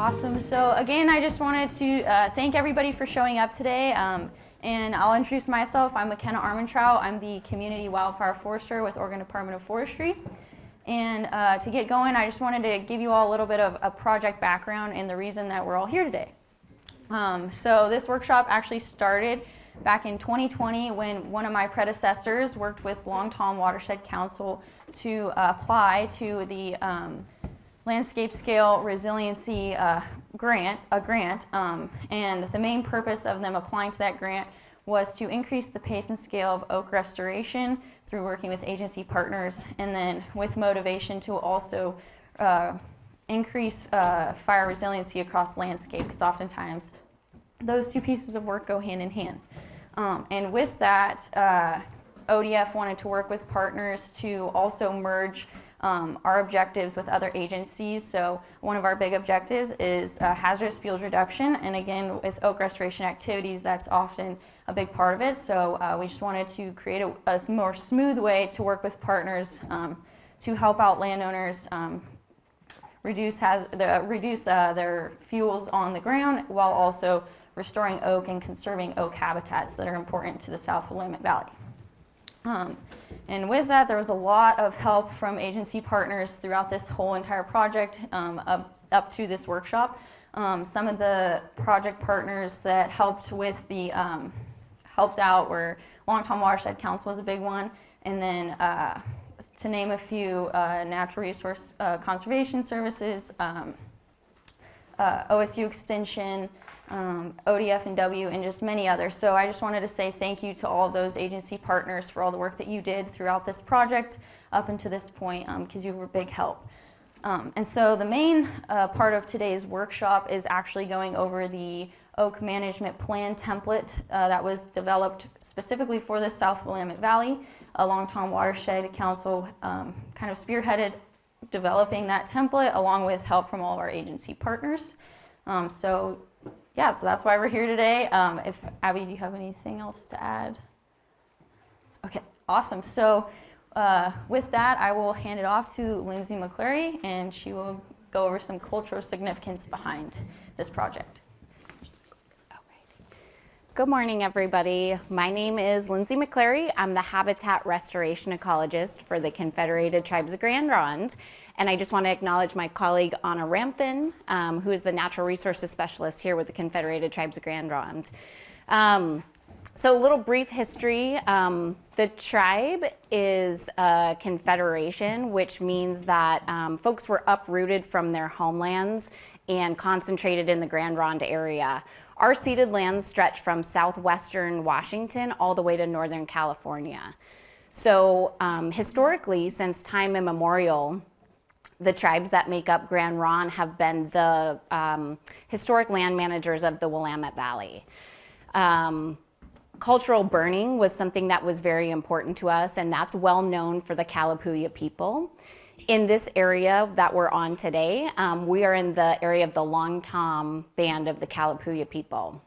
Awesome. So again, I just wanted to thank everybody for showing up today. And I'll introduce myself. I'm McKenna Armentrout. I'm the Community Wildfire Forester with Oregon Department of Forestry. And to get going, I just wanted to give you all a little bit of a project background and the reason that we're all here today. So this workshop actually started back in 2020 when one of my predecessors worked with Long Tom Watershed Council to apply to the landscape scale resiliency grant, and the main purpose of them applying to that grant was to increase the pace and scale of oak restoration through working with agency partners, and then with motivation to also increase fire resiliency across landscape, because oftentimes those two pieces of work go hand in hand. And with that, ODF wanted to work with partners to also merge our objectives with other agencies. So one of our big objectives is hazardous fuels reduction, and again with oak restoration activities, that's often a big part of it. So we just wanted to create a more smooth way to work with partners to help out landowners reduce their fuels on the ground while also restoring oak and conserving oak habitats that are important to the South Willamette Valley. And with that, there was a lot of help from agency partners throughout this whole entire project up to this workshop. Some of the project partners that helped with the helped out were Long Tom Watershed Council was a big one, and then to name a few, Natural Resource Conservation Services, OSU Extension, ODF and W, and just many others. So I just wanted to say thank you to all of those agency partners for all the work that you did throughout this project up until this point, because you were a big help. And so the main part of today's workshop is actually going over the oak management plan template that was developed specifically for the South Willamette Valley. Long Tom Watershed Council kind of spearheaded developing that template along with help from all of our agency partners. So that's why we're here today. If Abby, do you have anything else to add? Okay, awesome. So with that, I will hand it off to Lindsay McClary, and she will go over some cultural significance behind this project. Good morning, everybody. My name is Lindsay McClary. I'm the Habitat Restoration Ecologist for the Confederated Tribes of Grand Ronde. And I just want to acknowledge my colleague, Anna Ramphin, who is the Natural Resources Specialist here with the Confederated Tribes of Grand Ronde. So a little brief history. The tribe is a confederation, which means that folks were uprooted from their homelands and concentrated in the Grand Ronde area. Our ceded lands stretch from southwestern Washington all the way to northern California. So historically, since time immemorial, the tribes that make up Grand Ronde have been the historic land managers of the Willamette Valley. Cultural burning was something that was very important to us, and that's well known for the Kalapuya people. In this area that we're on today, we are in the area of the Long Tom band of the Kalapuya people.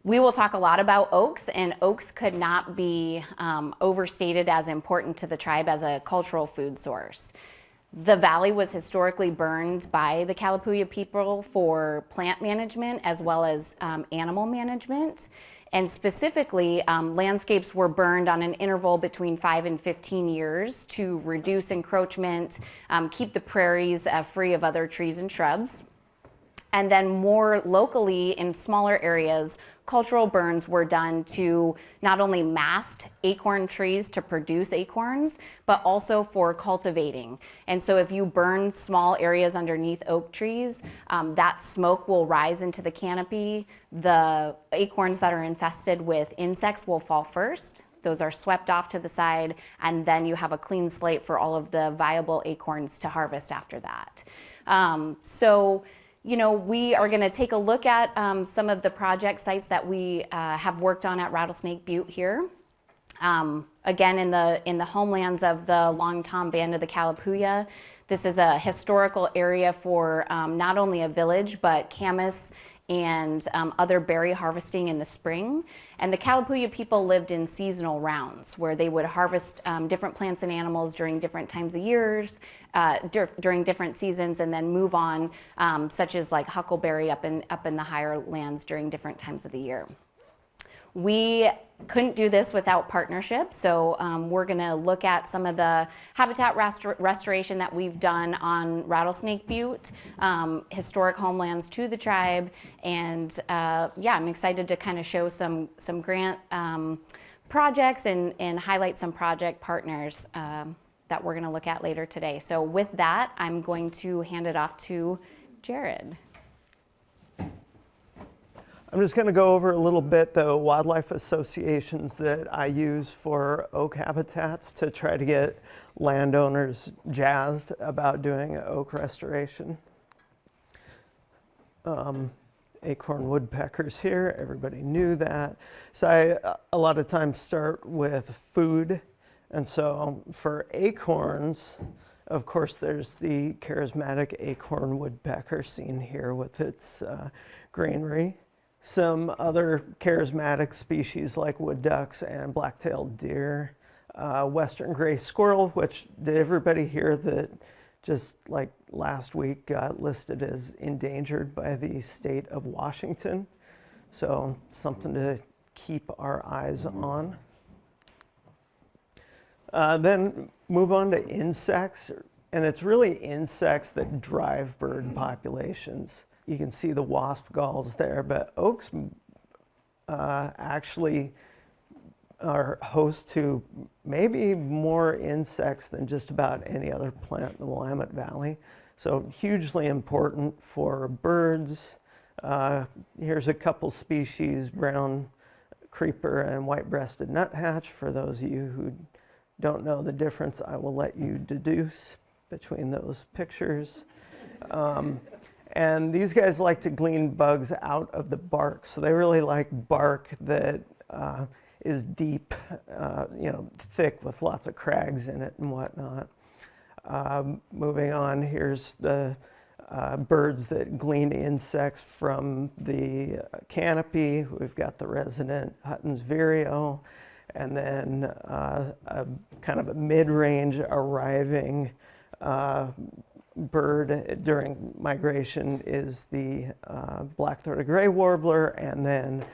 We will talk a lot about oaks, and oaks could not be overstated as important to the tribe as a cultural food source. The valley was historically burned by the Kalapuya people for plant management as well as animal management. And specifically, landscapes were burned on an interval between 5 and 15 years to reduce encroachment, keep the prairies free of other trees and shrubs. And then more locally, in smaller areas, cultural burns were done to not only mast acorn trees to produce acorns, but also for cultivating. And so if you burn small areas underneath oak trees, that smoke will rise into the canopy. The acorns that are infested with insects will fall first. Those are swept off to the side, and then you have a clean slate for all of the viable acorns to harvest after that. We are going to take a look at some of the project sites that we have worked on at Rattlesnake Butte here. Again, in the homelands of the Long Tom band of the Kalapuya. This is a historical area for not only a village, but Camas and other berry harvesting in the spring. And the Kalapuya people lived in seasonal rounds where they would harvest different plants and animals during different times of years, during different seasons, and then move on, such as like huckleberry up in the higher lands during different times of the year. We couldn't do this without partnership, so we're going to look at some of the habitat restoration that we've done on Rattlesnake Butte, historic homelands to the tribe, and yeah, I'm excited to kind of show some grant projects and highlight some project partners that we're going to look at later today. So with that, I'm going to hand it off to Jared. I'm just going to go over a little bit the wildlife associations that I use for oak habitats to try to get landowners jazzed about doing oak restoration. Acorn woodpeckers here, everybody knew that. So I a lot of times start with food. And so for acorns, of course, there's the charismatic acorn woodpecker seen here with its greenery. Some other charismatic species like wood ducks and black-tailed deer, western gray squirrel, which did everybody hear that just like last week got listed as endangered by the state of Washington? So something to keep our eyes on. Then move on to insects, and it's really insects that drive bird populations. You can see the wasp galls there, but oaks actually are host to maybe more insects than just about any other plant in the Willamette Valley. So hugely important for birds. Here's a couple species, brown creeper and white-breasted nuthatch. For those of you who don't know the difference, I will let you deduce between those pictures. And these guys like to glean bugs out of the bark. So they really like bark that is deep, thick with lots of crags in it and whatnot. Moving on, here's the birds that glean insects from the canopy. We've got the resident Hutton's vireo, and then a kind of a mid-range arriving bird during migration is the black-throated gray warbler, and then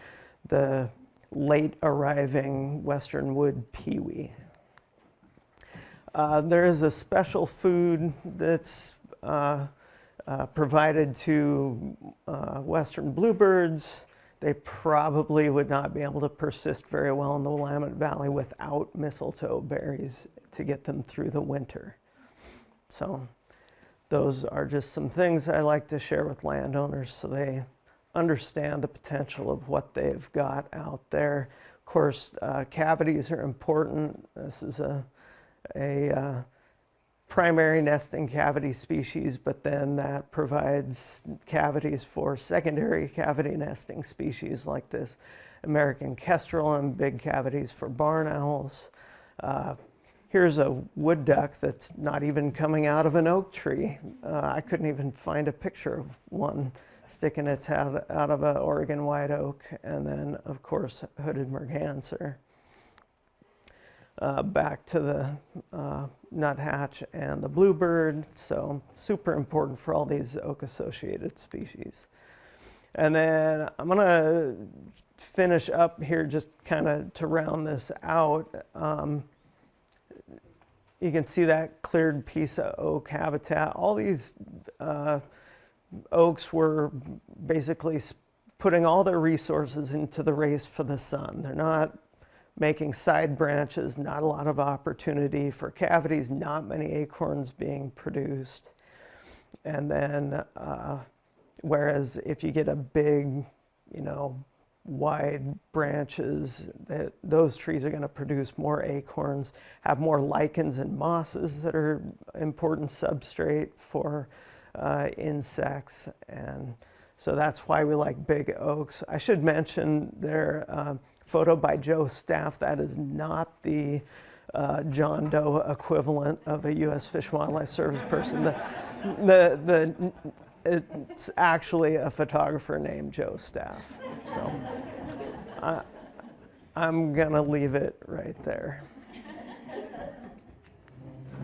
the late arriving western wood pewee. There is a special food that's provided to western bluebirds. They probably would not be able to persist very well in the Willamette Valley without mistletoe berries to get them through the winter. So those are just some things I like to share with landowners so they understand the potential of what they've got out there. Of course, cavities are important. This is a primary nesting cavity species, but then that provides cavities for secondary cavity nesting species like this American kestrel, and big cavities for barn owls. Here's a wood duck that's not even coming out of an oak tree. I couldn't even find a picture of one sticking its head out of an Oregon white oak. And then, of course, hooded merganser. Back to the nuthatch and the bluebird. So super important for all these oak-associated species. And then I'm going to finish up here just kind of to round this out. You can see that cleared piece of oak habitat. All these oaks were basically putting all their resources into the race for the sun. They're not making side branches, not a lot of opportunity for cavities, not many acorns being produced. And then, whereas if you get a big, wide branches, those trees are going to produce more acorns, have more lichens and mosses that are important substrate for insects. And so that's why we like big oaks. I should mention their photo by Joe Staff. That is not the John Doe equivalent of a U.S. Fish and Wildlife Service person. The it's actually a photographer named Joe Staff. So I'm gonna leave it right there.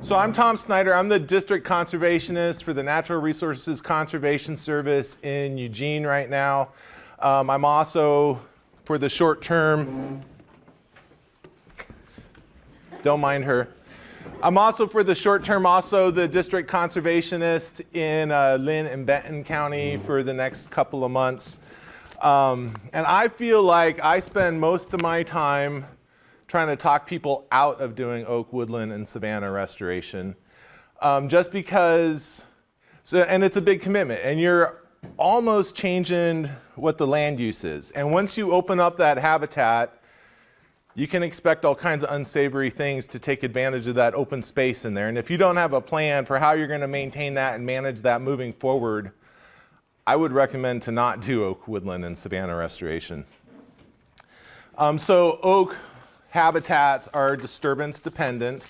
So I'm Tom Snyder. I'm the district conservationist for the Natural Resources Conservation Service in Eugene right now. I'm also, for the short term, don't mind her. I'm also, for the short term, also the district conservationist in Lynn and Benton County for the next couple of months. And I feel like I spend most of my time trying to talk people out of doing oak, woodland, and savanna restoration. Just because, and it's a big commitment, and you're almost changing what the land use is. And once you open up that habitat, you can expect all kinds of unsavory things to take advantage of that open space in there. And if you don't have a plan for how you're going to maintain that and manage that moving forward, I would recommend to not do oak, woodland, and savanna restoration. So oak habitats are disturbance dependent,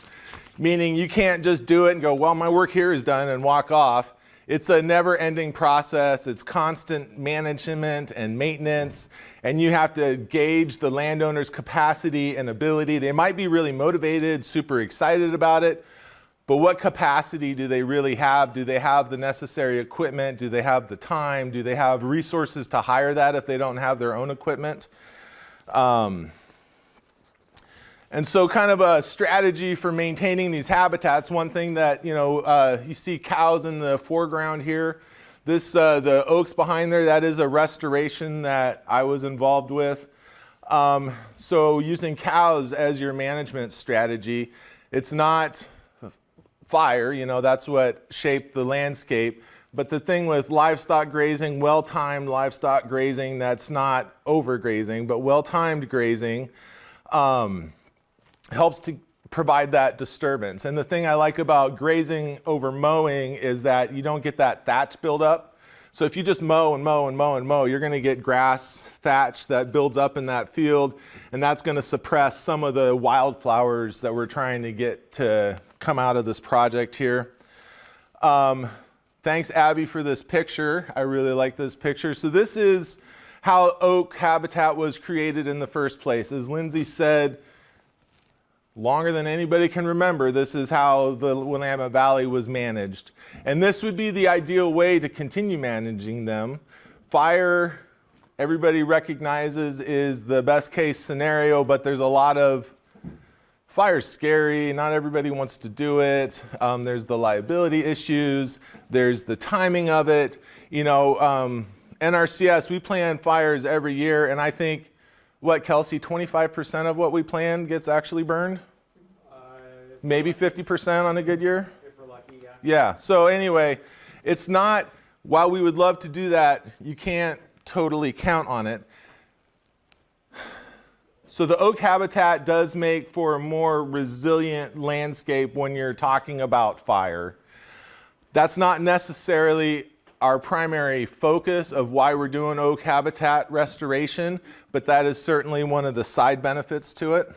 meaning you can't just do it and go, well, my work here is done, and walk off. It's a never-ending process. It's constant management and maintenance, and you have to gauge the landowner's capacity and ability. They might be really motivated, super excited about it, but what capacity do they really have? Do they have the necessary equipment? Do they have the time? Do they have resources to hire that if they don't have their own equipment? And so kind of a strategy for maintaining these habitats, one thing that, you see cows in the foreground here. This, the oaks behind there, that is a restoration that I was involved with. So using cows as your management strategy, it's not fire, that's what shaped the landscape. But the thing with livestock grazing, well-timed livestock grazing, that's not overgrazing, but well-timed grazing, helps to provide that disturbance. And the thing I like about grazing over mowing is that you don't get that thatch buildup. So if you just mow and mow and mow and mow, you're going to get grass thatch that builds up in that field, and that's going to suppress some of the wildflowers that we're trying to get to come out of this project here. Thanks, Abby, for this picture. I really like this picture. So this is how oak habitat was created in the first place. As Lindsay said, longer than anybody can remember, this is how the Willamette Valley was managed. And this would be the ideal way to continue managing them. Fire, everybody recognizes, is the best case scenario, but there's a lot of fire's scary, not everybody wants to do it. There's the liability issues, there's the timing of it. NRCS, we plan fires every year, and I think, what, Kelsey, 25% of what we plan gets actually burned? Maybe 50% on a good year? If we're lucky, yeah. Yeah, so anyway, it's not, while we would love to do that, you can't totally count on it. So the oak habitat does make for a more resilient landscape when you're talking about fire. That's not necessarily our primary focus of why we're doing oak habitat restoration, but that is certainly one of the side benefits to it.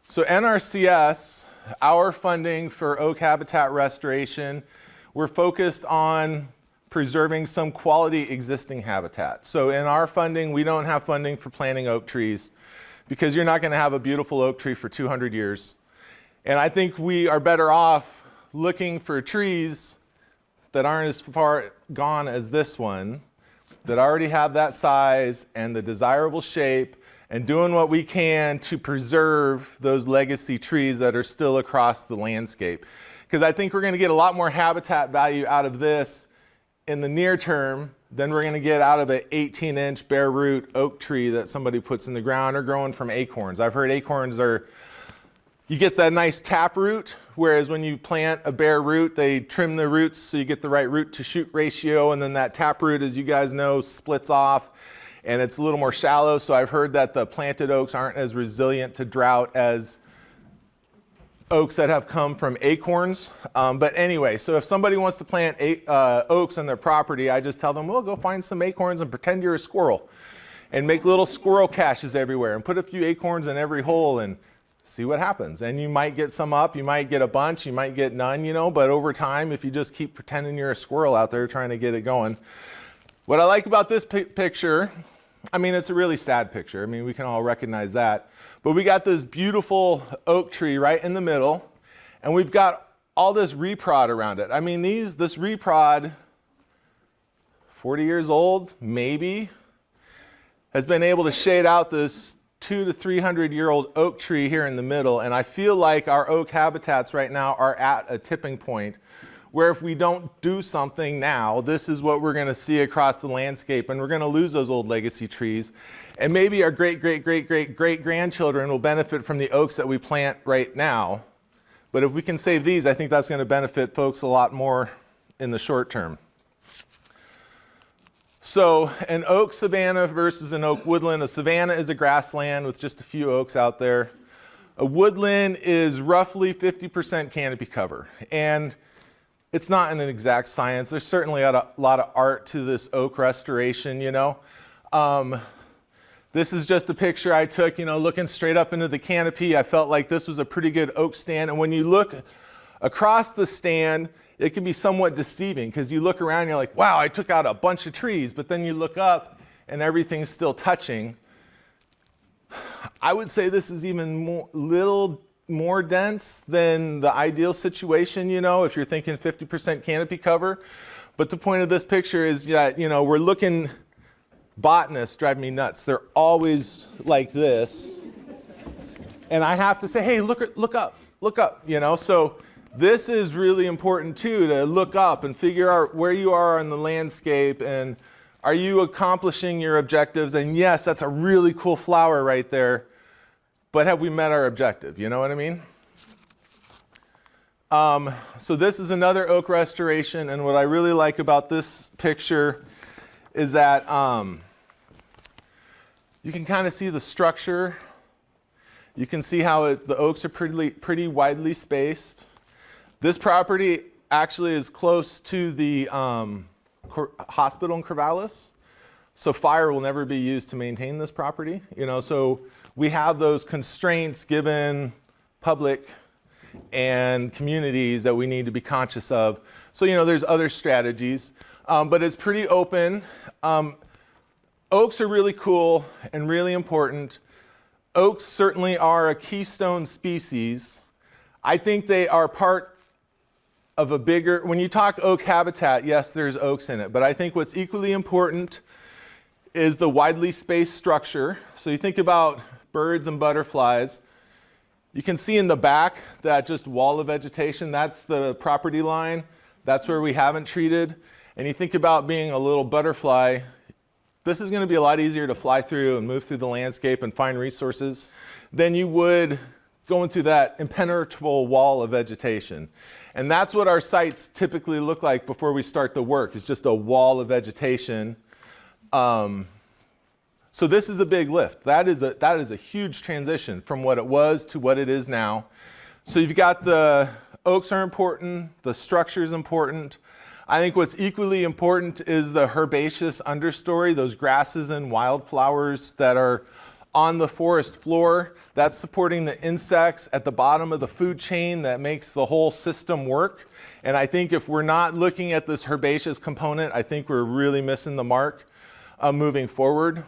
So NRCS, our funding for oak habitat restoration, we're focused on preserving some quality existing habitat. So in our funding, we don't have funding for planting oak trees because you're not going to have a beautiful oak tree for 200 years. And I think we are better off looking for trees that aren't as far gone as this one, that already have that size and the desirable shape, and doing what we can to preserve those legacy trees that are still across the landscape. Because I think we're going to get a lot more habitat value out of this in the near term than we're going to get out of an 18-inch bare root oak tree that somebody puts in the ground or growing from acorns. I've heard acorns are, you get that nice tap root, whereas when you plant a bare root, they trim the roots so you get the right root to shoot ratio, and then that tap root, as you guys know, splits off, and it's a little more shallow. So I've heard that the planted oaks aren't as resilient to drought as oaks that have come from acorns. But anyway, so if somebody wants to plant oaks on their property, I just tell them, well, go find some acorns and pretend you're a squirrel and make little squirrel caches everywhere and put a few acorns in every hole, and see what happens. And you might get some up, you might get a bunch, you might get none, you know, but over time, if you just keep pretending you're a squirrel out there trying to get it going. What I like about this picture, I mean, it's a really sad picture. I mean, we can all recognize that. But we got this beautiful oak tree right in the middle, and we've got all this reprod around it. I mean, this reprod, 40 years old, maybe, has been able to shade out this 200 to 300-year-old oak tree here in the middle, and I feel like our oak habitats right now are at a tipping point where if we don't do something now, this is what we're going to see across the landscape, and we're going to lose those old legacy trees. And maybe our great-great-great-great-great-grandchildren will benefit from the oaks that we plant right now. But if we can save these, I think that's going to benefit folks a lot more in the short term. So an oak savanna versus an oak woodland. A savanna is a grassland with just a few oaks out there. A woodland is roughly 50% canopy cover. And it's not an exact science. There's certainly a lot of art to this oak restoration, you know. This is just a picture I took, you know, looking straight up into the canopy. I felt like this was a pretty good oak stand. And when you look across the stand, it can be somewhat deceiving because you look around and you're like, wow, I took out a bunch of trees, but then you look up and everything's still touching. I would say this is even little more dense than the ideal situation, you know, if you're thinking 50% canopy cover. But the point of this picture is that, you know, we're looking, botanists drive me nuts. They're always like this. And I have to say, hey, look up, you know. So this is really important too, to look up and figure out where you are in the landscape and are you accomplishing your objectives? And yes, that's a really cool flower right there, but have we met our objective? You know what I mean? So this is another oak restoration, and what I really like about this picture is that you can kind of see the structure. You can see how the oaks are pretty widely spaced. This property actually is close to the hospital in Corvallis, so fire will never be used to maintain this property. You know, so we have those constraints given public and communities that we need to be conscious of. So, you know, there's other strategies, but it's pretty open. Oaks are really cool and really important. Oaks certainly are a keystone species. I think they are part of a bigger, when you talk oak habitat, yes, there's oaks in it, but I think what's equally important is the widely spaced structure. So you think about birds and butterflies. You can see in the back that just wall of vegetation, that's the property line. That's where we haven't treated. And you think about being a little butterfly, this is going to be a lot easier to fly through and move through the landscape and find resources than you would going through that impenetrable wall of vegetation. And that's what our sites typically look like before we start the work, is just a wall of vegetation. So this is a big lift. That is a huge transition from what it was to what it is now. So you've got the oaks are important, the structure is important. I think what's equally important is the herbaceous understory, those grasses and wildflowers that are on the forest floor. That's supporting the insects at the bottom of the food chain that makes the whole system work. And I think if we're not looking at this herbaceous component, I think we're really missing the mark moving forward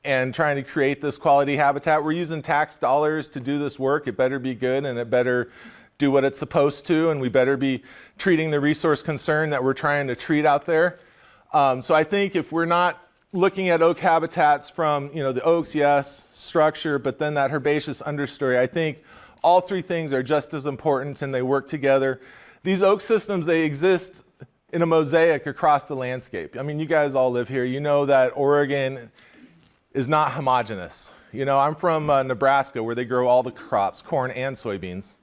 and trying to create this quality habitat. We're using tax dollars to do this work. It better be good and it better do what it's supposed to, and we better be treating the resource concern that we're trying to treat out there. So I think if we're not looking at oak habitats from, you know, the oaks, yes, structure, but then that herbaceous understory, I think all three things are just as important and they work together. These oak systems, they exist in a mosaic across the landscape. I mean, you guys all live here. You know that Oregon is not homogeneous. You know, I'm from Nebraska, where they grow all the crops, corn and soybeans.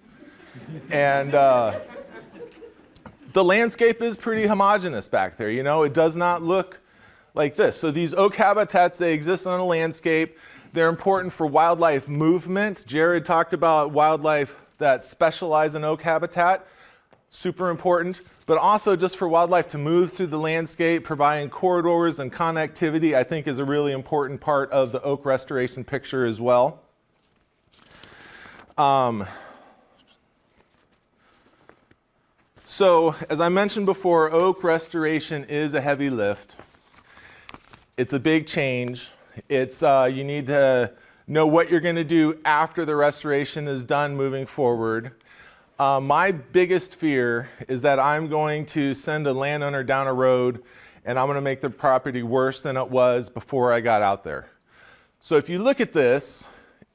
And the landscape is pretty homogeneous back there. You know, it does not look like this. So these oak habitats, they exist on a landscape. They're important for wildlife movement. Jared talked about wildlife that specialize in oak habitat. Super important. But also just for wildlife to move through the landscape, providing corridors and connectivity, I think is a really important part of the oak restoration picture as well. So, as I mentioned before, oak restoration is a heavy lift. It's a big change. It's you need to know what you're going to do after the restoration is done moving forward. My biggest fear is that I'm going to send a landowner down a road and I'm going to make the property worse than it was before I got out there. So if you look at this,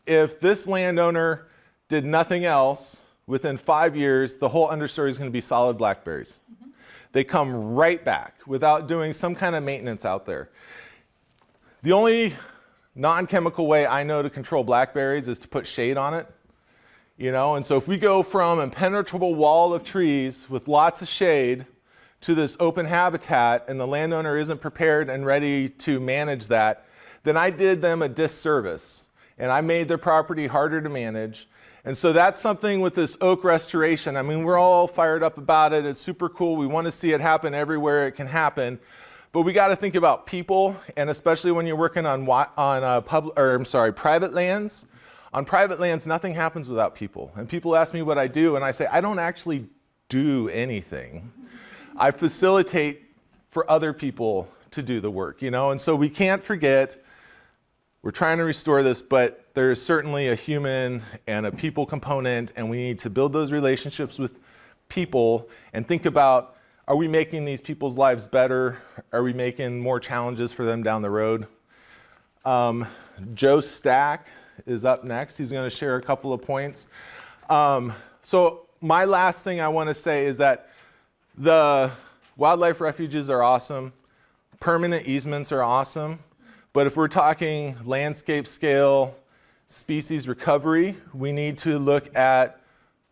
if this landowner did nothing else, within 5 years, the whole understory is going to be solid blackberries. They come right back without doing some kind of maintenance out there. The only non-chemical way I know to control blackberries is to put shade on it. You know, and so if we go from an impenetrable wall of trees with lots of shade to this open habitat and the landowner isn't prepared and ready to manage that, then I did them a disservice and I made their property harder to manage. And so that's something with this oak restoration. I mean, we're all fired up about it. It's super cool. We want to see it happen everywhere it can happen. But we got to think about people, and especially when you're working on private lands. On private lands, nothing happens without people. And people ask me what I do, and I say, I don't actually do anything. I facilitate for other people to do the work, you know? And so we can't forget, we're trying to restore this, but there's certainly a human and a people component, and we need to build those relationships with people and think about, are we making these people's lives better? Are we making more challenges for them down the road? Joe Stack is up next. He's going to share a couple of points. So my last thing I want to say is that the wildlife refuges are awesome. Permanent easements are awesome. But if we're talking landscape scale species recovery, we need to look at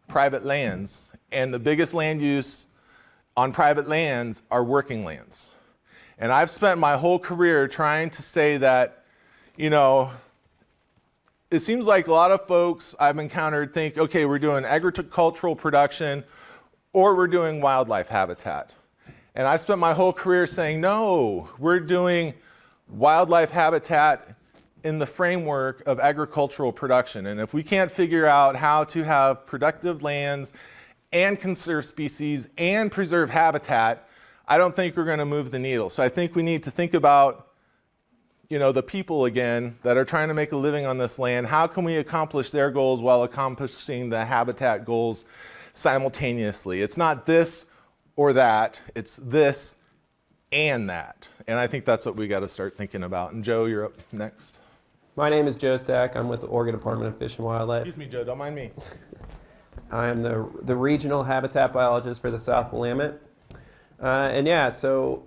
private lands. And the biggest land use on private lands are working lands. And I've spent my whole career trying to say that, you know, it seems like a lot of folks I've encountered think, okay, we're doing agricultural production or we're doing wildlife habitat. And I spent my whole career saying, no, we're doing wildlife habitat in the framework of agricultural production. And if we can't figure out how to have productive lands and conserve species and preserve habitat, I don't think we're going to move the needle. So I think we need to think about, you know, the people again that are trying to make a living on this land. How can we accomplish their goals while accomplishing the habitat goals simultaneously? It's not this or that, it's this and that. And I think that's what we got to start thinking about. And Joe, you're up next. My name is Joe Stack. I'm with the Oregon Department of Fish and Wildlife. Excuse me, Joe, don't mind me. I am the regional habitat biologist for the South Willamette. And yeah, so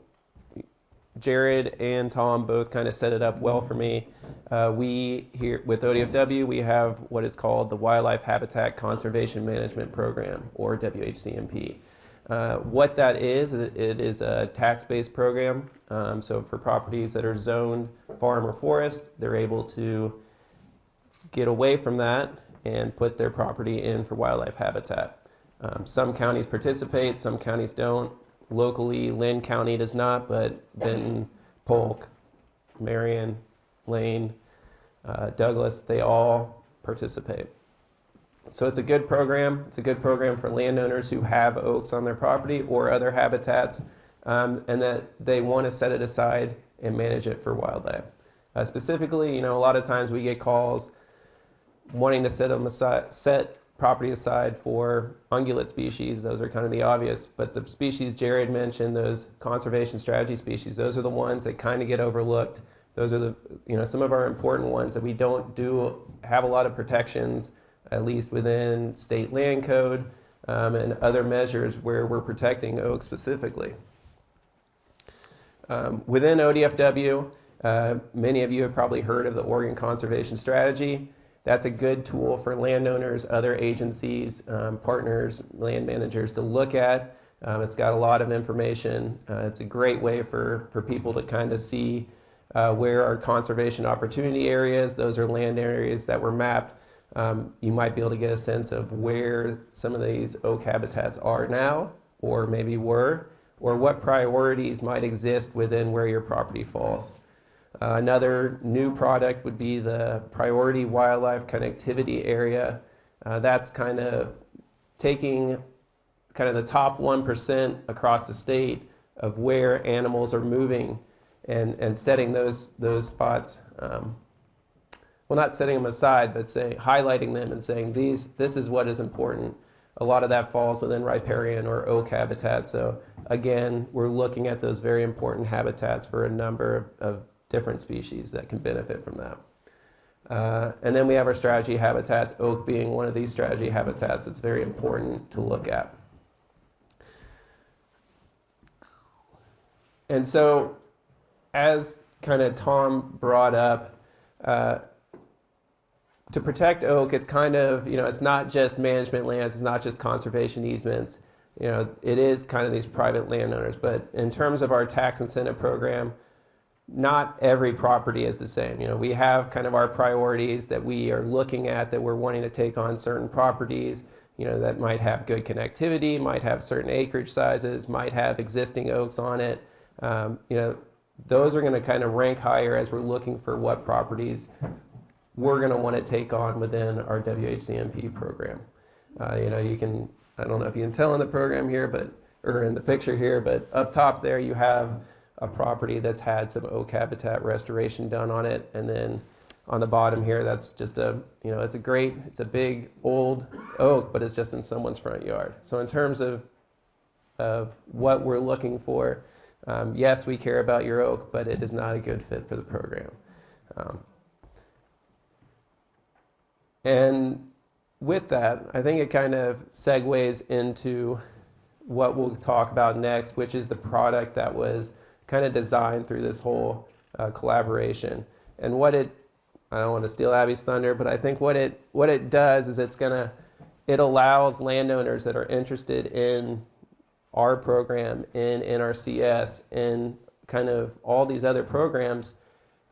Jared and Tom both kind of set it up well for me. We here with ODFW, we have what is called the Wildlife Habitat Conservation Management Program, or WHCMP. What that is, it is a tax-based program. So for properties that are zoned farm or forest, they're able to get away from that and put their property in for wildlife habitat. Some counties participate, some counties don't. Locally, Lynn County does not, but Benton, Polk, Marion, Lane, Douglas, they all participate. So it's a good program. It's a good program for landowners who have oaks on their property or other habitats, and that they want to set it aside and manage it for wildlife. Specifically, you know, a lot of times we get calls wanting to set property aside for ungulate species. Those are kind of the obvious, but the species Jared mentioned, those conservation strategy species, those are the ones that kind of get overlooked. Those are the, you know, some of our important ones that we don't have a lot of protections, at least within state land code and other measures where we're protecting oaks specifically. Within ODFW, many of you have probably heard of the Oregon Conservation Strategy. That's a good tool for landowners, other agencies, partners, land managers to look at. It's got a lot of information. It's a great way for people to kind of see where are conservation opportunity areas. Those are land areas that were mapped. You might be able to get a sense of where some of these oak habitats are now, or maybe were, or what priorities might exist within where your property falls. Another new product would be the Priority Wildlife Connectivity Area. That's kind of taking kind of the top 1% across the state of where animals are moving and setting those spots, well, not setting them aside, but highlighting them and saying this is what is important. A lot of that falls within riparian or oak habitat. So again, we're looking at those very important habitats for a number of different species that can benefit from that. And then we have our strategy habitats, oak being one of these strategy habitats that's very important to look at. And so, as kind of Tom brought up, to protect oak, it's kind of, it's not just management lands, it's not just conservation easements. It is kind of these private landowners. But in terms of our tax incentive program, not every property is the same. We have kind of our priorities that we are looking at, that we're wanting to take on certain properties, that might have good connectivity, might have certain acreage sizes, might have existing oaks on it. Those are going to kind of rank higher as we're looking for what properties we're going to want to take on within our WHCMP program. You can, I don't know if you can tell in the program here, or in the picture here, but up top there you have a property that's had some oak habitat restoration done on it, and then on the bottom here, that's just it's a big old oak, but it's just in someone's front yard. So in terms of what we're looking for, yes, we care about your oak, but it is not a good fit for the program. And with that, I think it kind of segues into what we'll talk about next, which is the product that was kind of designed through this whole collaboration. And I don't want to steal Abby's thunder, but I think what it does is it allows landowners that are interested in our program, in NRCS, in kind of all these other programs,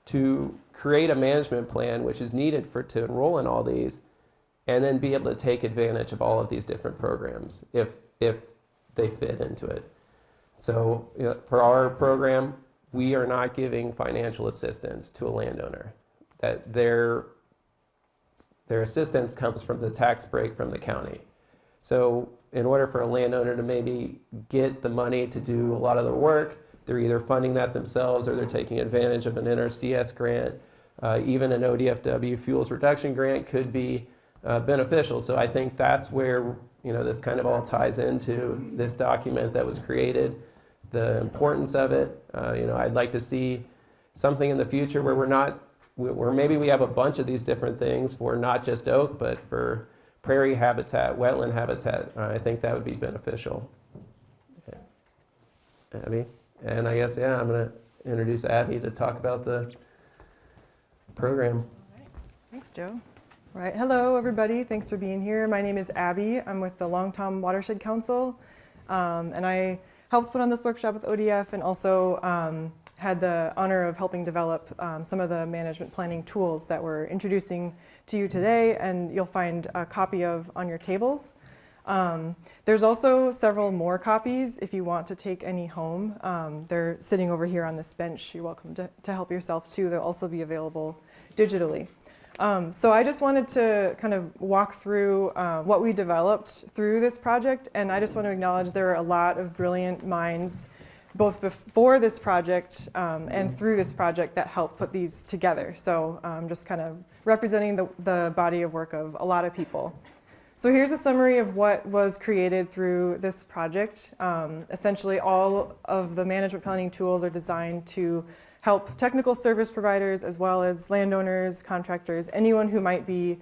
to create a management plan which is needed to enroll in all these, and then be able to take advantage of all of these different programs if they fit into it. So for our program, we are not giving financial assistance to a landowner. That their assistance comes from the tax break from the county. So in order for a landowner to maybe get the money to do a lot of the work, they're either funding that themselves or they're taking advantage of an NRCS grant. Even an ODFW fuels reduction grant could be beneficial. So I think that's where this kind of all ties into this document that was created, the importance of it. I'd like to see something in the future where maybe we have a bunch of these different things for not just oak, but for prairie habitat, wetland habitat. I think that would be beneficial. Abby? And I guess, I'm going to introduce Abby to talk about the program. All right. Thanks, Joe. All right. Hello, everybody. Thanks for being here. My name is Abby. I'm with the Long Tom Watershed Council, and I helped put on this workshop with ODF, and also had the honor of helping develop some of the management planning tools that we're introducing to you today, and you'll find a copy of on your tables. There's also several more copies if you want to take any home. They're sitting over here on this bench. You're welcome to help yourself too. They'll also be available digitally. So I just wanted to kind of walk through what we developed through this project, and I just want to acknowledge there are a lot of brilliant minds both before this project and through this project that helped put these together. So just kind of representing the body of work of a lot of people. So here's a summary of what was created through this project. Essentially, all of the management planning tools are designed to help technical service providers as well as landowners, contractors, anyone who might be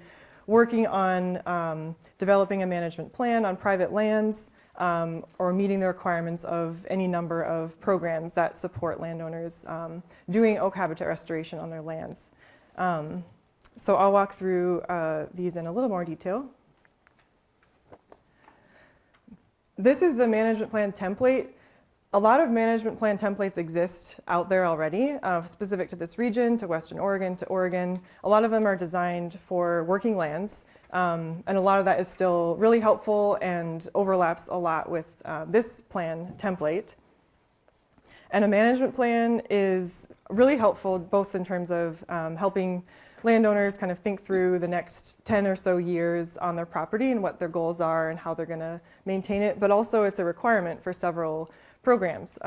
working on developing a management plan on private lands or meeting the requirements of any number of programs that support landowners doing oak habitat restoration on their lands. So I'll walk through these in a little more detail. This is the management plan template. A lot of management plan templates exist out there already, specific to this region, to Western Oregon, to Oregon. A lot of them are designed for working lands, and a lot of that is still really helpful and overlaps a lot with this plan template. And a management plan is really helpful both in terms of helping landowners kind of think through the next 10 or so years on their property and what their goals are and how they're going to maintain it, but also it's a requirement for several programs,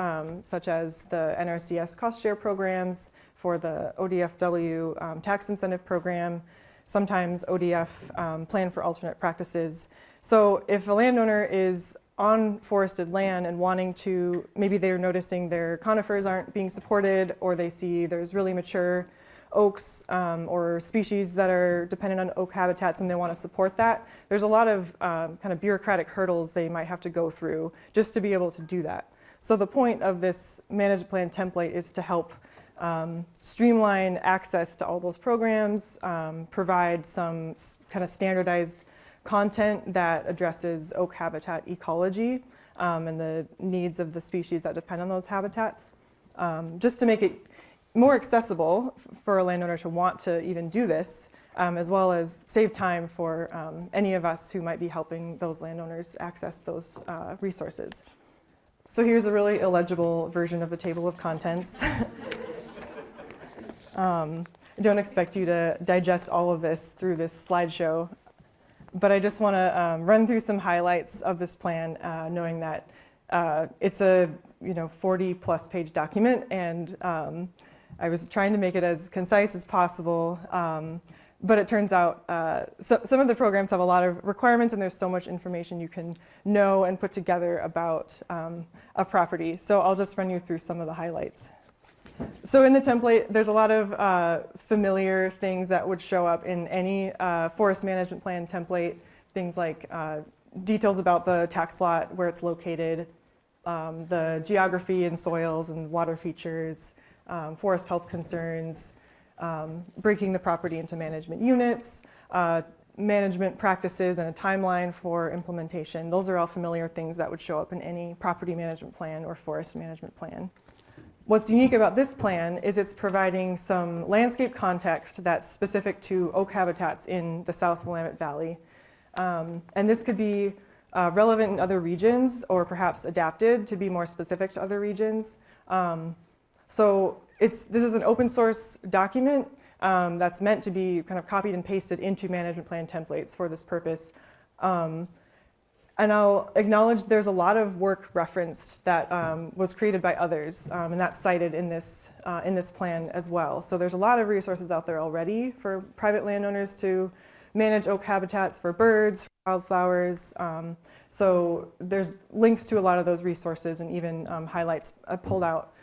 such as the NRCS cost share programs, for the ODFW tax incentive program, sometimes ODF plan for alternate practices. So if a landowner is on forested land and wanting to, maybe they're noticing their conifers aren't being supported, or they see there's really mature oaks or species that are dependent on oak habitats and they want to support that, there's a lot of kind of bureaucratic hurdles they might have to go through just to be able to do that. So the point of this management plan template is to help streamline access to all those programs, provide some kind of standardized content that addresses oak habitat ecology and the needs of the species that depend on those habitats, just to make it more accessible for a landowner to want to even do this, as well as save time for any of us who might be helping those landowners access those resources. So here's a really illegible version of the table of contents. I don't expect you to digest all of this through this slideshow, but I just want to run through some highlights of this plan, knowing that it's a 40-plus page document, and I was trying to make it as concise as possible, but it turns out some of the programs have a lot of requirements, and there's so much information you can know and put together about a property. So I'll just run you through some of the highlights. So in the template, there's a lot of familiar things that would show up in any forest management plan template, things like details about the tax lot, where it's located, the geography and soils and water features, forest health concerns, breaking the property into management units, management practices, and a timeline for implementation. Those are all familiar things that would show up in any property management plan or forest management plan. What's unique about this plan is it's providing some landscape context that's specific to oak habitats in the South Willamette Valley. And this could be relevant in other regions or perhaps adapted to be more specific to other regions. So this is an open source document that's meant to be kind of copied and pasted into management plan templates for this purpose. And I'll acknowledge there's a lot of work referenced that was created by others, and that's cited in this plan as well. So there's a lot of resources out there already for private landowners to manage oak habitats for birds, for wildflowers. So there's links to a lot of those resources and even highlights pulled out,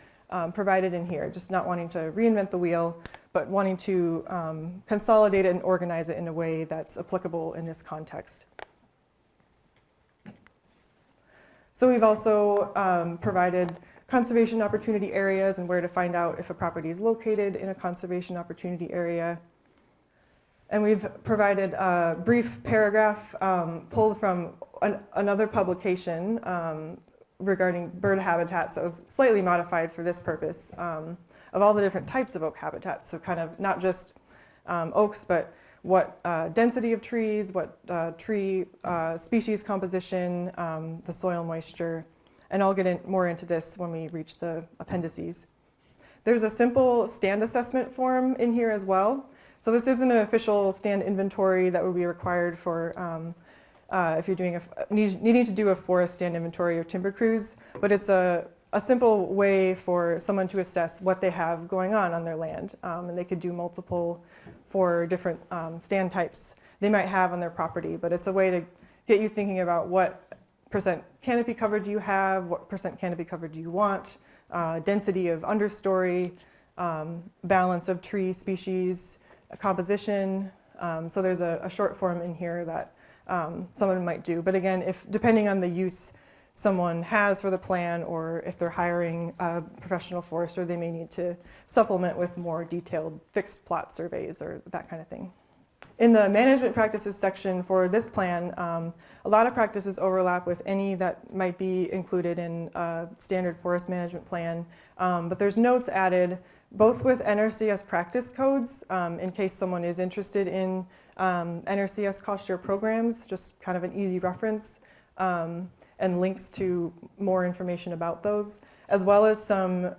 provided in here, just not wanting to reinvent the wheel, but wanting to consolidate it and organize it in a way that's applicable in this context. So we've also provided conservation opportunity areas and where to find out if a property is located in a conservation opportunity area. And we've provided a brief paragraph pulled from another publication regarding bird habitats that was slightly modified for this purpose, of all the different types of oak habitats. So kind of not just oaks, but what density of trees, what tree species composition, the soil moisture, and I'll get more into this when we reach the appendices. There's a simple stand assessment form in here as well. So this isn't an official stand inventory that would be required for if you're doing needing to do a forest stand inventory or timber cruise, but it's a simple way for someone to assess what they have going on their land, and they could do multiple for different stand types they might have on their property, but it's a way to get you thinking about what percent canopy cover do you have, what percent canopy cover do you want, density of understory, balance of tree species, composition. So there's a short form in here that someone might do, but again, depending on the use someone has for the plan, or if they're hiring a professional forester, they may need to supplement with more detailed fixed plot surveys or that kind of thing. In the management practices section for this plan, a lot of practices overlap with any that might be included in a standard forest management plan, but there's notes added both with NRCS practice codes in case someone is interested in NRCS cost share programs, just kind of an easy reference. and links to more information about those, as well as some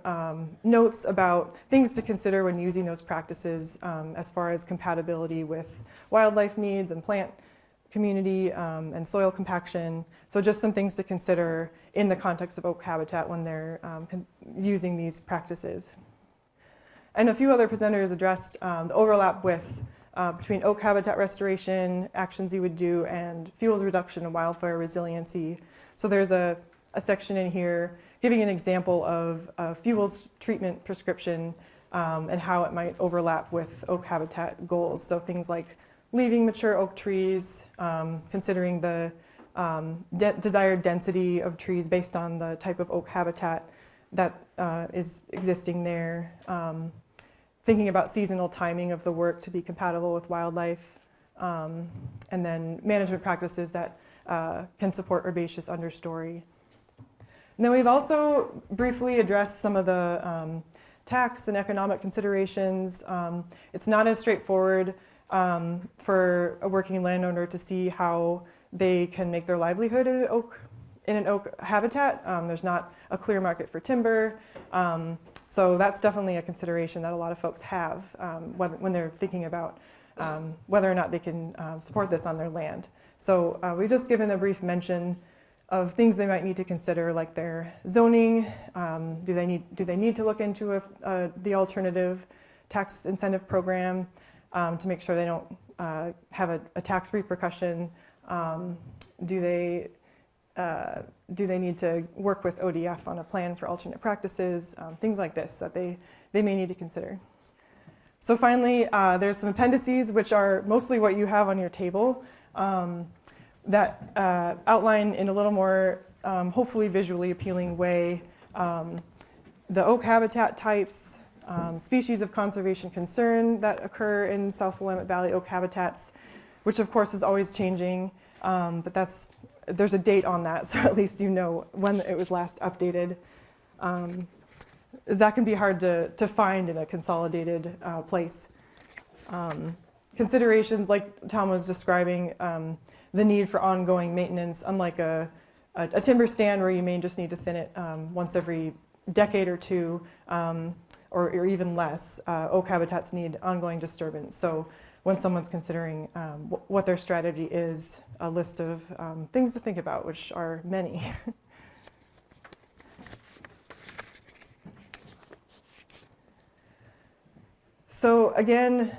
notes about things to consider when using those practices as far as compatibility with wildlife needs and plant community and soil compaction. So just some things to consider in the context of oak habitat when they're using these practices. And a few other presenters addressed the overlap with between oak habitat restoration, actions you would do, and fuels reduction and wildfire resiliency. So there's a section in here giving an example of a fuels treatment prescription and how it might overlap with oak habitat goals. So things like leaving mature oak trees, considering the desired density of trees based on the type of oak habitat that is existing there. Thinking about seasonal timing of the work to be compatible with wildlife, and then management practices that can support herbaceous understory. And then we've also briefly addressed some of the tax and economic considerations. It's not as straightforward for a working landowner to see how they can make their livelihood in an oak habitat. There's not a clear market for timber. So that's definitely a consideration that a lot of folks have when they're thinking about whether or not they can support this on their land. So we've just given a brief mention of things they might need to consider, like their zoning. Do they need to look into the alternative tax incentive program to make sure they don't have a tax repercussion? Do they need to work with ODF on a plan for alternate practices? Things like this that they may need to consider. So finally, there's some appendices, which are mostly what you have on your table, that outline in a little more, hopefully visually appealing way, the oak habitat types, species of conservation concern that occur in South Willamette Valley oak habitats, which of course is always changing, but there's a date on that, so at least you know when it was last updated. That can be hard to find in a consolidated place. Considerations, like Tom was describing, the need for ongoing maintenance, unlike a timber stand where you may just need to thin it once every decade or two, or even less. Oak habitats need ongoing disturbance. So when someone's considering what their strategy is, a list of things to think about, which are many. So again,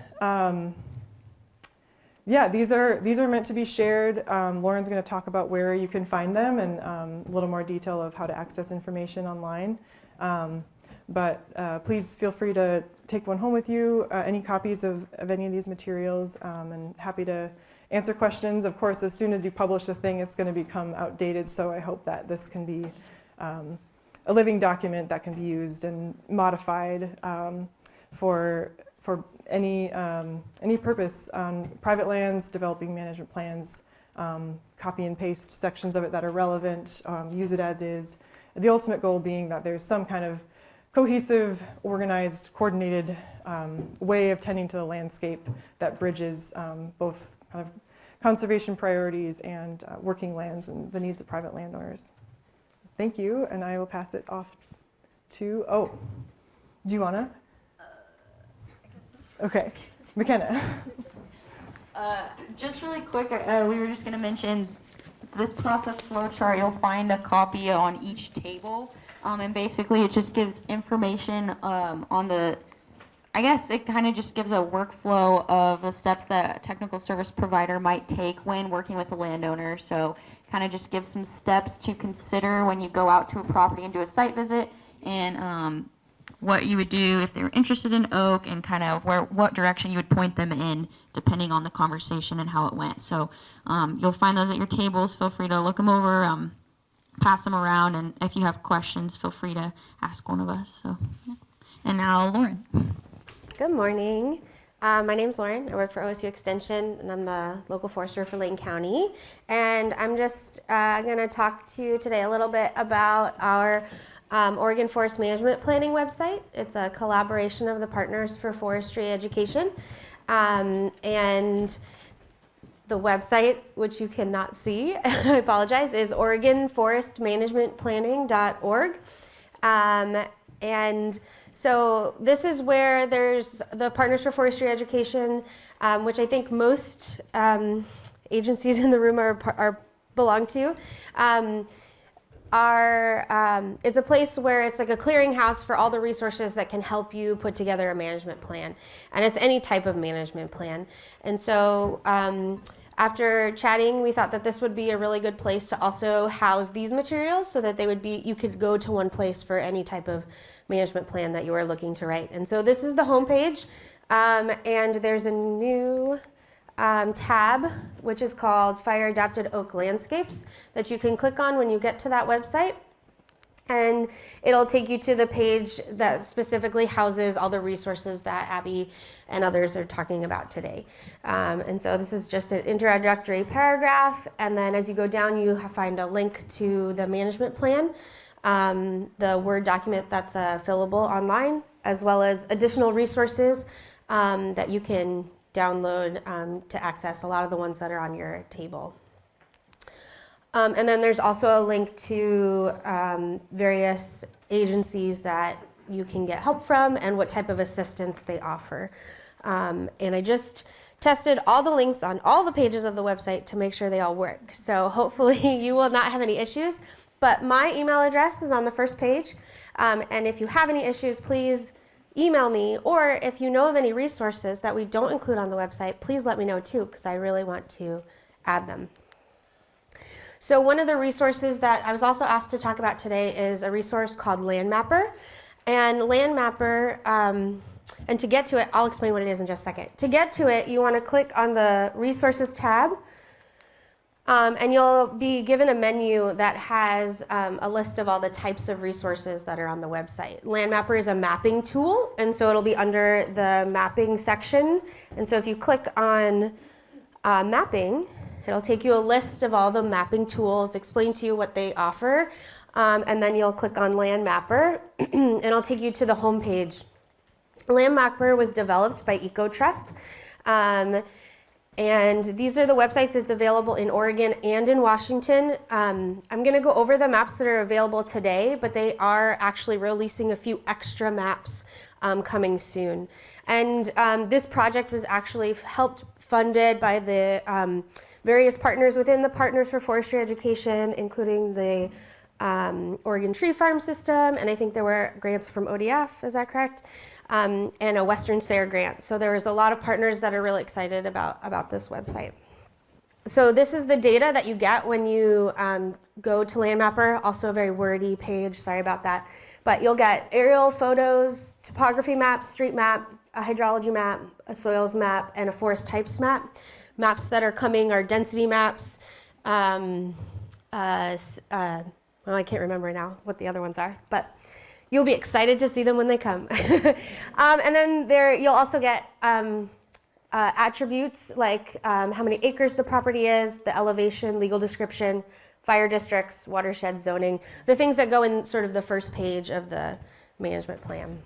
yeah, these are meant to be shared. Lauren's going to talk about where you can find them and a little more detail of how to access information online. But please feel free to take one home with you, any copies of any of these materials, and happy to answer questions. Of course, as soon as you publish a thing, it's going to become outdated, so I hope that this can be a living document that can be used and modified for any purpose on private lands, developing management plans, copy and paste sections of it that are relevant, use it as is. The ultimate goal being that there's some kind of cohesive, organized, coordinated way of tending to the landscape that bridges both kind of conservation priorities and working lands and the needs of private landowners. Thank you, and I will pass it off to, do you wanna? Okay, McKenna. Just really quick, we were just gonna mention this process flow chart. You'll find a copy on each table. And basically it just gives information on the, I guess it kind of just gives a workflow of the steps that a technical service provider might take when working with a landowner. So kind of just gives some steps to consider when you go out to a property and do a site visit, and what you would do if they were interested in oak, and kind of what direction you would point them in depending on the conversation and how it went. So you'll find those at your tables. Feel free to look them over. Pass them around, and if you have questions, feel free to ask one of us. So, yeah. And now Lauren. Good morning. My name's Lauren. I work for OSU Extension, and I'm the local forester for Lane County. And I'm just going to talk to you today a little bit about our Oregon Forest Management Planning website. It's a collaboration of the Partners for Forestry Education. And the website, which you cannot see, I apologize, is OregonForestManagementPlanning.org. And so this is where there's the Partners for Forestry Education, which I think most agencies in the room are belong to. It's a place where it's like a clearinghouse for all the resources that can help you put together a management plan. And it's any type of management plan. And so after chatting, we thought that this would be a really good place to also house these materials so that you could go to one place for any type of management plan that you are looking to write. And so this is the homepage, and there's a new tab, which is called Fire Adapted Oak Landscapes, that you can click on when you get to that website. And it'll take you to the page that specifically houses all the resources that Abby and others are talking about today. And so this is just an introductory paragraph. And then as you go down, you find a link to the management plan, the Word document that's fillable online, as well as additional resources that you can download to access a lot of the ones that are on your table. And then there's also a link to various agencies that you can get help from and what type of assistance they offer. And I just tested all the links on all the pages of the website to make sure they all work. So hopefully you will not have any issues. But my email address is on the first page. And if you have any issues, please email me. Or if you know of any resources that we don't include on the website, please let me know too, because I really want to add them. So one of the resources that I was also asked to talk about today is a resource called Land Mapper. And Land Mapper, and to get to it, I'll explain what it is in just a second. To get to it, you want to click on the Resources tab, and you'll be given a menu that has a list of all the types of resources that are on the website. Land Mapper is a mapping tool, and so it'll be under the mapping section. And so if you click on mapping, it'll take you a list of all the mapping tools, explain to you what they offer, and then you'll click on Land Mapper, and it'll take you to the home page. Land Mapper was developed by EcoTrust, and these are the websites. It's available in Oregon and in Washington. I'm going to go over the maps that are available today, but they are actually releasing a few extra maps coming soon. And this project was actually funded by the various partners within the Partners for Forestry Education, including the Oregon Tree Farm System, and I think there were grants from ODF, is that correct? And a Western SARE grant. So there was a lot of partners that are really excited about this website. So this is the data that you get when you go to Land Mapper, also a very wordy page, sorry about that. But you'll get aerial photos, topography maps, street map, a hydrology map, a soils map, and a forest types map. Maps that are coming are density maps. Well, I can't remember now what the other ones are, but you'll be excited to see them when they come. And then you'll also get attributes like how many acres the property is, the elevation, legal description, fire districts, watershed zoning, the things that go in sort of the first page of the management plan.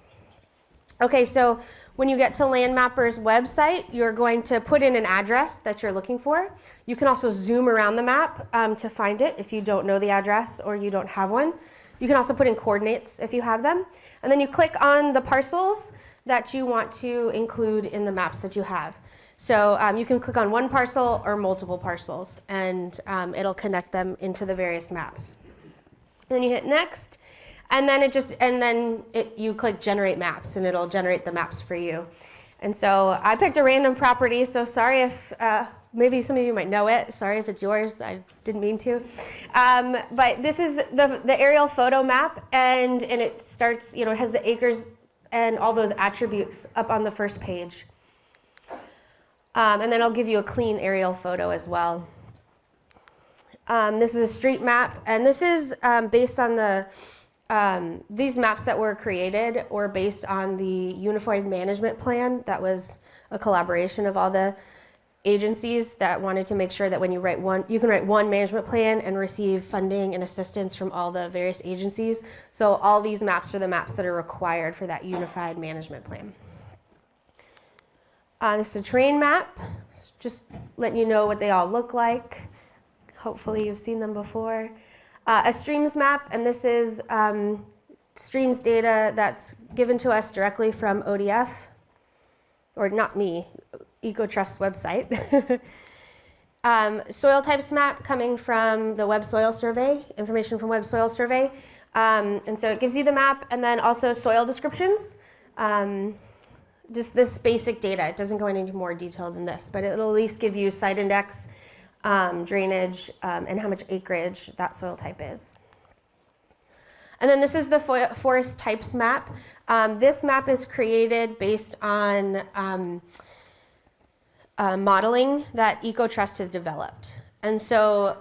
Okay, so when you get to Land Mapper's website, you're going to put in an address that you're looking for. You can also zoom around the map to find it if you don't know the address or you don't have one. You can also put in coordinates if you have them. And then you click on the parcels that you want to include in the maps that you have. So you can click on one parcel or multiple parcels, and it'll connect them into the various maps. Then you hit next. And then you click generate maps, and it'll generate the maps for you. And so I picked a random property, so sorry if maybe some of you might know it. Sorry if it's yours, I didn't mean to. But this is the aerial photo map, and it starts, it has the acres and all those attributes up on the first page. And then I'll give you a clean aerial photo as well. This is a street map, and this is based on these maps that were created were based on the Unified Management Plan. That was a collaboration of all the agencies that wanted to make sure that when you write you can write one management plan and receive funding and assistance from all the various agencies. So all these maps are the maps that are required for that Unified Management Plan. This is a terrain map, just letting you know what they all look like. Hopefully you've seen them before. A streams map, and this is streams data that's given to us directly from ODF, or not me, EcoTrust's website. Soil types map coming from the Web Soil Survey, information from Web Soil Survey. And so it gives you the map, and then also soil descriptions. Just this basic data. It doesn't go into any more detail than this, but it'll at least give you site index, drainage, and how much acreage that soil type is. And then this is the forest types map. This map is created based on modeling that EcoTrust has developed. And so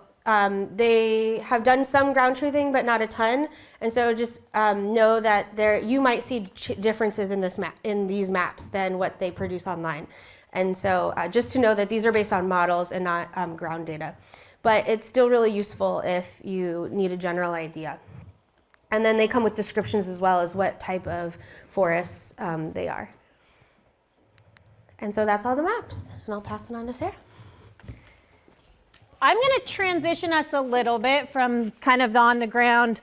they have done some ground truthing, but not a ton. And so just know that you might see differences in these maps than what they produce online. And so just to know that these are based on models and not ground data. But it's still really useful if you need a general idea. And then they come with descriptions as well as what type of forests they are. And so that's all the maps. And I'll pass it on to Sarah. I'm going to transition us a little bit from kind of the on-the-ground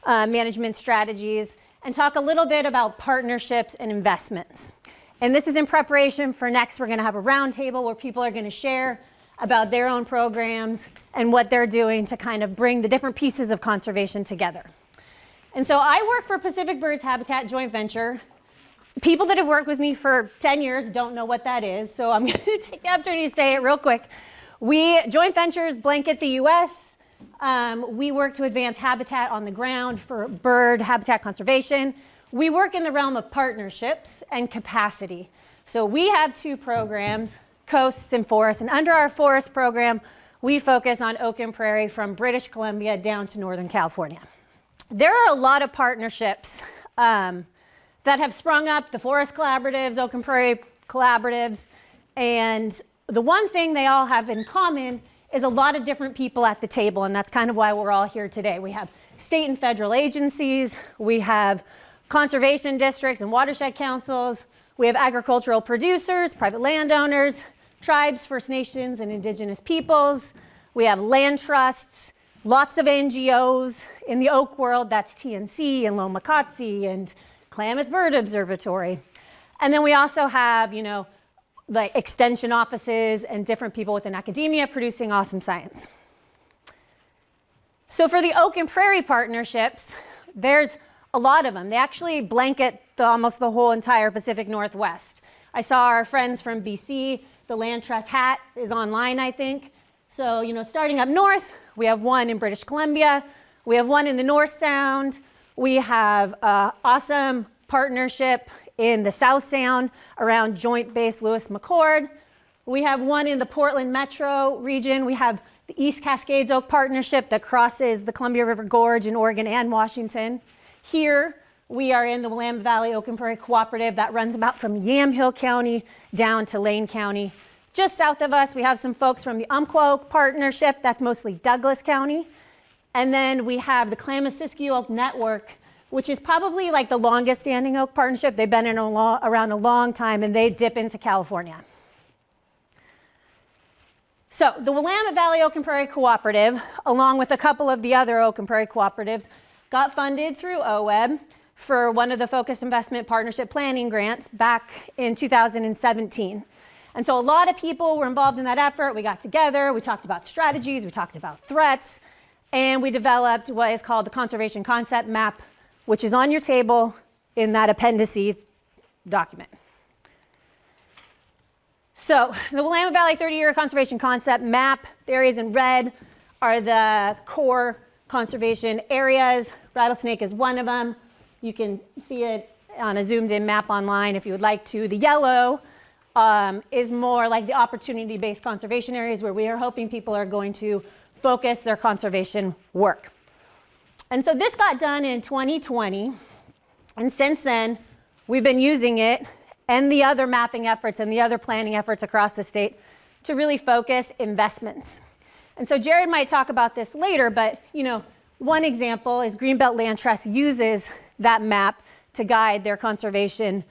management strategies and talk a little bit about partnerships and investments. And this is in preparation for next. We're going to have a roundtable where people are going to share about their own programs and what they're doing to kind of bring the different pieces of conservation together. And so I work for Pacific Birds Habitat Joint Venture. People that have worked with me for 10 years don't know what that is, so I'm going to take the opportunity to say it real quick. Joint ventures blanket the U.S. We work to advance habitat on the ground for bird habitat conservation. We work in the realm of partnerships and capacity. So we have two programs, coasts and forests, and under our forest program, we focus on oak and prairie from British Columbia down to Northern California. There are a lot of partnerships that have sprung up, the forest collaboratives, oak and prairie collaboratives, and the one thing they all have in common is a lot of different people at the table, and that's kind of why we're all here today. We have state and federal agencies, we have conservation districts and watershed councils, we have agricultural producers, private landowners, tribes, First Nations, and Indigenous peoples, we have land trusts, lots of NGOs in the oak world, that's TNC and Lomacotsi and Klamath Bird Observatory. And then we also have, like extension offices and different people within academia producing awesome science. So for the oak and prairie partnerships, there's a lot of them. They actually blanket almost the whole entire Pacific Northwest. I saw our friends from BC, the Land Trust hat is online, I think. So, starting up north, we have one in British Columbia, we have one in the North Sound, we have an awesome partnership in the South Sound around Joint Base Lewis-McChord. We have one in the Portland metro region. We have the East Cascades Oak Partnership that crosses the Columbia River Gorge in Oregon and Washington. Here, we are in the Willamette Valley Oak and Prairie Cooperative that runs about from Yamhill County down to Lane County. Just south of us, we have some folks from the Umpqua Oak Partnership, that's mostly Douglas County. And then we have the Klamath-Siskiyou Oak Network, which is probably like the longest standing oak partnership. They've been around a long time, and they dip into California. So the Willamette Valley Oak and Prairie Cooperative, along with a couple of the other oak and prairie cooperatives, got funded through OWEB for one of the Focused Investment Partnership Planning grants back in 2017. And so a lot of people were involved in that effort. We got together, we talked about strategies, we talked about threats, and we developed what is called the Conservation Concept Map, which is on your table in that appendice document. So the Willamette Valley 30-year conservation concept map, the areas in red are the core conservation areas. Rattlesnake is one of them. You can see it on a zoomed in map online if you would like to. The yellow is more like the opportunity-based conservation areas where we are hoping people are going to focus their conservation work. And so this got done in 2020, and since then, we've been using it and the other mapping efforts and the other planning efforts across the state to really focus investments. And so Jared might talk about this later, but one example is Greenbelt Land Trust uses that map to guide their conservation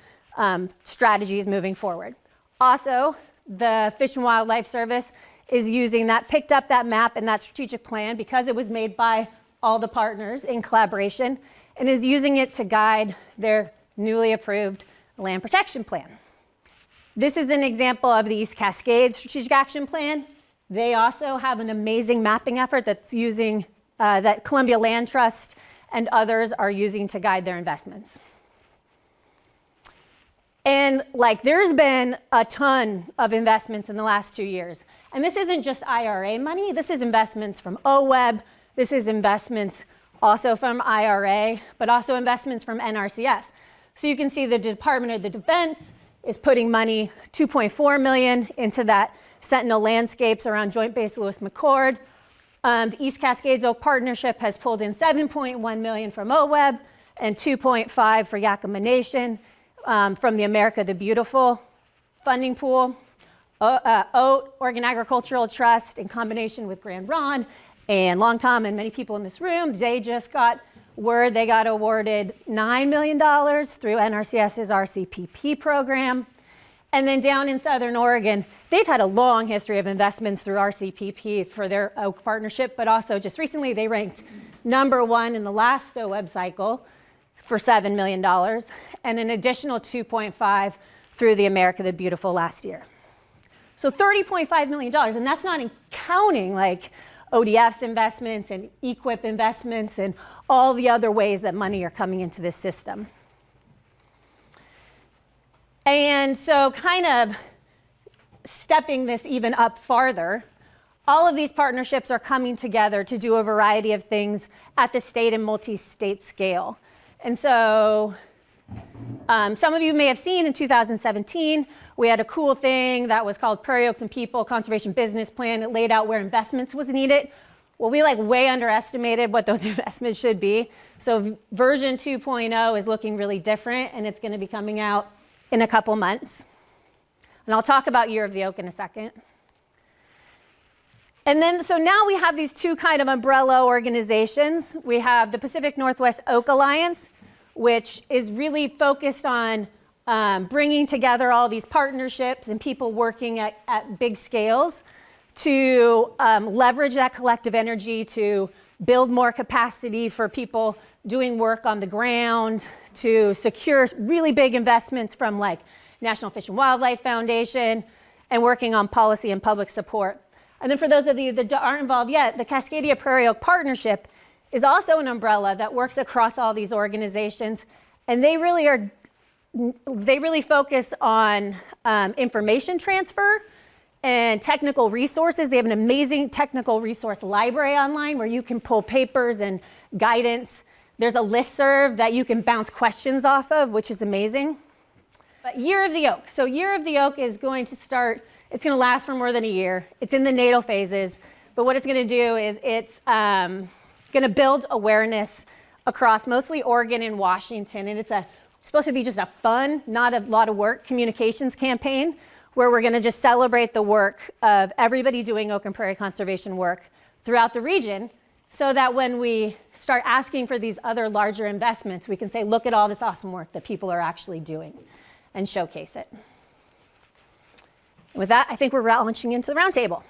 strategies moving forward. Also, the Fish and Wildlife Service is using that, picked up that map and that strategic plan because it was made by all the partners in collaboration, and is using it to guide their newly approved land protection plan. This is an example of the East Cascades Strategic Action Plan. They also have an amazing mapping effort that's using, that Columbia Land Trust and others are using to guide their investments. And like, there's been a ton of investments in the last 2 years. And this isn't just IRA money, this is investments from OWEB, this is investments also from IRA, but also investments from NRCS. So you can see the Department of the Defense is putting money, $2.4 million, into that Sentinel landscapes around Joint Base Lewis McChord. The East Cascades Oak Partnership has pulled in $7.1 million from OWEB and $2.5 for Yakima Nation from the America the Beautiful funding pool. OAT, Oregon Agricultural Trust, in combination with Grand Ron and Long Tom and many people in this room, they just got word they got awarded $9 million through NRCS's RCPP program. And then down in Southern Oregon, they've had a long history of investments through RCPP for their Oak Partnership, but also just recently they ranked #1 in the last OWEB cycle for $7 million, and an additional 2.5 through the America the Beautiful last year. So $30.5 million, and that's not counting like ODF's investments and EQIP investments and all the other ways that money are coming into this system. And so kind of stepping this even up farther, all of these partnerships are coming together to do a variety of things at the state and multi-state scale. And so some of you may have seen in 2017, we had a cool thing that was called Prairie Oaks and People Conservation Business Plan. It laid out where investments was needed. Well, we like way underestimated what those investments should be. So version 2.0 is looking really different, and it's going to be coming out in a couple months. And I'll talk about Year of the Oak in a second. And then, so now we have these two kind of umbrella organizations. We have the Pacific Northwest Oak Alliance, which is really focused on bringing together all these partnerships and people working at big scales to leverage that collective energy to build more capacity for people doing work on the ground, to secure really big investments from like National Fish and Wildlife Foundation, and working on policy and public support. And then for those of you that aren't involved yet, the Cascadia Prairie Oak Partnership is also an umbrella that works across all these organizations, and they really focus on information transfer and technical resources. They have an amazing technical resource library online where you can pull papers and guidance. There's a listserv that you can bounce questions off of, which is amazing. But Year of the Oak. So Year of the Oak is going to start, it's going to last for more than a year. It's in the natal phases, but what it's going to do is it's going to build awareness across mostly Oregon and Washington, and it's supposed to be just a fun, not a lot of work, communications campaign where we're going to just celebrate the work of everybody doing oak and prairie conservation work throughout the region, so that when we start asking for these other larger investments, we can say, look at all this awesome work that people are actually doing, and showcase it. With that, I think we're launching into the roundtable.